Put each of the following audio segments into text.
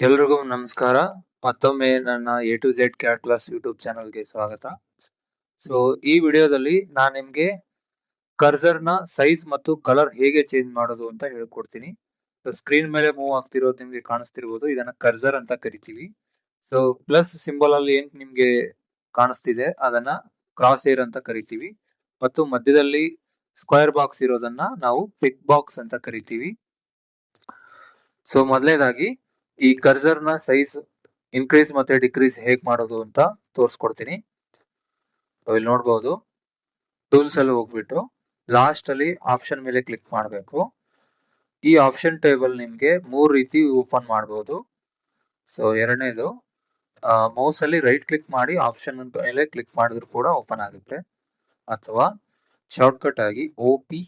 ಎಲ್ರಿಗೂ ನಮಸ್ಕಾರ. ಮತ್ತೊಮ್ಮೆ ನನ್ನ A to Z CAT class YouTube ಚಾನಲ್ಗೆ ಸ್ವಾಗತ. ಸೊ ಈ ವಿಡಿಯೋದಲ್ಲಿ ನಾನು ನಿಮಗೆ ಕರ್ಸರ್ನ ಸೈಜ್ ಮತ್ತು ಕಲರ್ ಹೇಗೆ ಚೇಂಜ್ ಮಾಡೋದು ಅಂತ ಹೇಳ್ಕೊಡ್ತೀನಿ. ಸ್ಕ್ರೀನ್ ಮೇಲೆ ಮೂವ್ ಆಗ್ತಿರೋದು ನಿಮ್ಗೆ ಕಾಣಿಸ್ತಿರ್ಬೋದು, ಇದನ್ನ ಕರ್ಸರ್ ಅಂತ ಕರಿತೀವಿ. ಸೊ ಪ್ಲಸ್ ಸಿಂಬಲ್ ಅಲ್ಲಿ ಏನ್ ನಿಮ್ಗೆ ಕಾಣಿಸ್ತಿದೆ ಅದನ್ನ ಕ್ರಾಸ್ ಏರ್ ಅಂತ ಕರಿತೀವಿ, ಮತ್ತು ಮಧ್ಯದಲ್ಲಿ ಸ್ಕ್ವೇರ್ ಬಾಕ್ಸ್ ಇರೋದನ್ನ ನಾವು ಪಿಕ್ ಬಾಕ್ಸ್ ಅಂತ ಕರಿತೀವಿ. ಸೊ ಮೊದಲನೇದಾಗಿ ಈ ಕರ್ಸರ್ ನ ಸೈಜ್ ಇನ್ಕ್ರೀಸ್ ಮತ್ತೆ ಡಿಕ್ರೀಸ್ ಹೇಗ್ ಮಾಡೋದು ಅಂತ ತೋರಿಸ್ಕೊಡ್ತೀನಿ. ಇಲ್ಲಿ ನೋಡಬಹುದು, ಟೂಲ್ಸ್ ಅಲ್ಲಿ ಹೋಗ್ಬಿಟ್ಟು ಲಾಸ್ಟ್ ಅಲ್ಲಿ ಆಪ್ಷನ್ ಮೇಲೆ ಕ್ಲಿಕ್ ಮಾಡಬೇಕು. ಈ ಆಪ್ಷನ್ ಟೇಬಲ್ ನಿಮ್ಗೆ 3 ರೀತಿ ಓಪನ್ ಮಾಡಬಹುದು. ಸೊ ಎರಡನೇದು, ಮೌಸ್ ಅಲ್ಲಿ ರೈಟ್ ಕ್ಲಿಕ್ ಮಾಡಿ ಆಪ್ಷನ್ ಮೇಲೆ ಕ್ಲಿಕ್ ಮಾಡಿದ್ರು ಕೂಡ ಓಪನ್ ಆಗುತ್ತೆ, ಅಥವಾ ಶಾರ್ಟ್ ಕಟ್ ಆಗಿ OP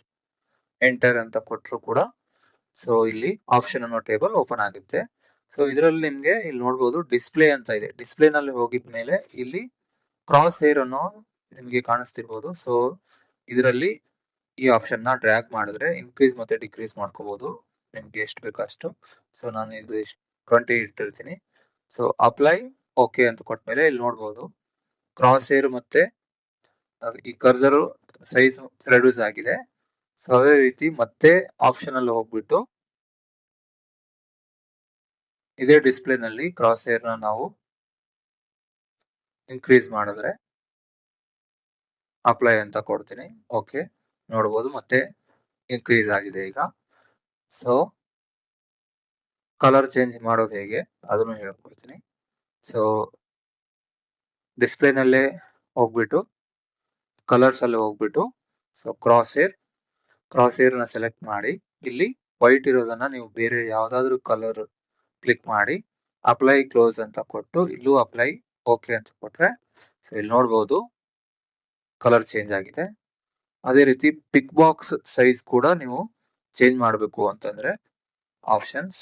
ಎಂಟರ್ ಅಂತ ಕೊಟ್ಟರು ಕೂಡ ಸೊ ಇಲ್ಲಿ ಆಪ್ಷನ್ ಅನ್ನೋ ಟೇಬಲ್ ಓಪನ್ ಆಗುತ್ತೆ. ಸೊ ಇದರಲ್ಲಿ ನಿಮ್ಗೆ ಇಲ್ಲಿ ನೋಡಬಹುದು ಡಿಸ್ಪ್ಲೇ ಅಂತ ಇದೆ. ಡಿಸ್ಪ್ಲೇ ನಲ್ಲಿ ಹೋಗಿದ್ಮೇಲೆ ಇಲ್ಲಿ ಕ್ರಾಸ್ ಏರ್ ಅನ್ನೋ ನಿಮ್ಗೆ ಕಾಣಿಸ್ತಿರ್ಬೋದು. ಸೊ ಇದರಲ್ಲಿ ಈ ಆಪ್ಷನ್ ನ ಡ್ರ್ಯಾಗ್ ಮಾಡಿದ್ರೆ ಇನ್ಕ್ರೀಸ್ ಮತ್ತೆ ಡಿಕ್ರೀಸ್ ಮಾಡ್ಕೋಬಹುದು ನಿಮ್ಗೆ ಎಷ್ಟು ಬೇಕೋ ಅಷ್ಟು. ಸೊ ನಾನು ಇದು 20 ಇಟ್ಟಿರ್ತೀನಿ. ಸೊ ಅಪ್ಲೈ ಓಕೆ ಅಂತ ಕೊಟ್ಮೇಲೆ ಇಲ್ಲಿ ನೋಡಬಹುದು ಕ್ರಾಸ್ ಏರ್ ಮತ್ತೆ ಈ ಕರ್ಸರ್ ಸೈಜ್ ರೆಡ್ಯೂಸ್ ಆಗಿದೆ. ಸೊ ಅದೇ ರೀತಿ ಮತ್ತೆ ಆಪ್ಷನ್ ಅಲ್ಲಿ ಹೋಗ್ಬಿಟ್ಟು ಇದೇ ಡಿಸ್ಪ್ಲೇ ನಲ್ಲಿ ಕ್ರಾಸ್ ಏರ್ ನ ನಾವು ಇನ್ಕ್ರೀಸ್ ಮಾಡಿದ್ರೆ ಅಪ್ಲೈ ಅಂತ ಕೊಡ್ತೀನಿ. ಓಕೆ, ನೋಡಬಹುದು ಮತ್ತೆ ಇನ್ಕ್ರೀಸ್ ಆಗಿದೆ ಈಗ. ಸೊ ಕಲರ್ ಚೇಂಜ್ ಮಾಡೋದು ಹೇಗೆ ಅದನ್ನು ಹೇಳ್ಕೊಡ್ತೀನಿ. ಸೊ ಡಿಸ್ಪ್ಲೇ ನಲ್ಲೇ ಹೋಗ್ಬಿಟ್ಟು ಕಲರ್ಸ್ ಅಲ್ಲಿ ಹೋಗ್ಬಿಟ್ಟು ಸೊ ಕ್ರಾಸ್ ಏರ್ ನ ಸೆಲೆಕ್ಟ್ ಮಾಡಿ ಇಲ್ಲಿ ವೈಟ್ ಇರೋದನ್ನ ನೀವು ಬೇರೆ ಯಾವ್ದಾದ್ರು ಕಲರ್ ಕ್ಲಿಕ್ ಮಾಡಿ ಅಪ್ಲೈ ಕ್ಲೋಸ್ ಅಂತ ಕೊಟ್ಟು ಇಲ್ಲೂ ಅಪ್ಲೈ ಓಕೆ ಅಂತ ಕೊಟ್ರೆ ಸೊ ಇಲ್ಲಿ ನೋಡಬಹುದು ಕಲರ್ ಚೇಂಜ್ ಆಗಿದೆ. ಅದೇ ರೀತಿ ಪಿಕ್ ಬಾಕ್ಸ್ ಸೈಜ್ ಕೂಡ ನೀವು ಚೇಂಜ್ ಮಾಡಬೇಕು ಅಂತಂದ್ರೆ ಆಪ್ಷನ್ಸ್,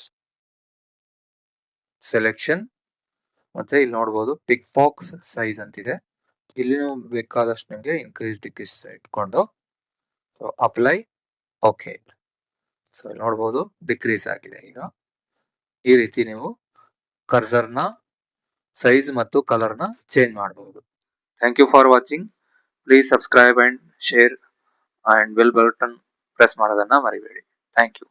ಸೆಲೆಕ್ಷನ್, ಮತ್ತೆ ಇಲ್ಲಿ ನೋಡಬಹುದು ಪಿಕ್ ಬಾಕ್ಸ್ ಸೈಜ್ ಅಂತಿದೆ. ಇಲ್ಲಿ ನೀವು ಬೇಕಾದಷ್ಟು ನಿಮಗೆ ಇನ್ಕ್ರೀಸ್ ಡಿಕ್ರೀಸ್ ಇಟ್ಕೊಂಡು ಸೊ ಅಪ್ಲೈ ಓಕೆ. ಸೊ ಇಲ್ಲಿ ನೋಡಬಹುದು ಡಿಕ್ರೀಸ್ ಆಗಿದೆ ಈಗ. ಈ ರೀತಿ ನೀವು ಕರ್ಸರ್ ನ ಸೈಜ್ ಮತ್ತು ಕಲರ್ ನ ಚೇಂಜ್ ಮಾಡಬಹುದು. Thank you for watching. Please subscribe and share and bell button press ಮಾಡೋದನ್ನ ಮರಿಬೇಡಿ. ಥ್ಯಾಂಕ್ ಯು.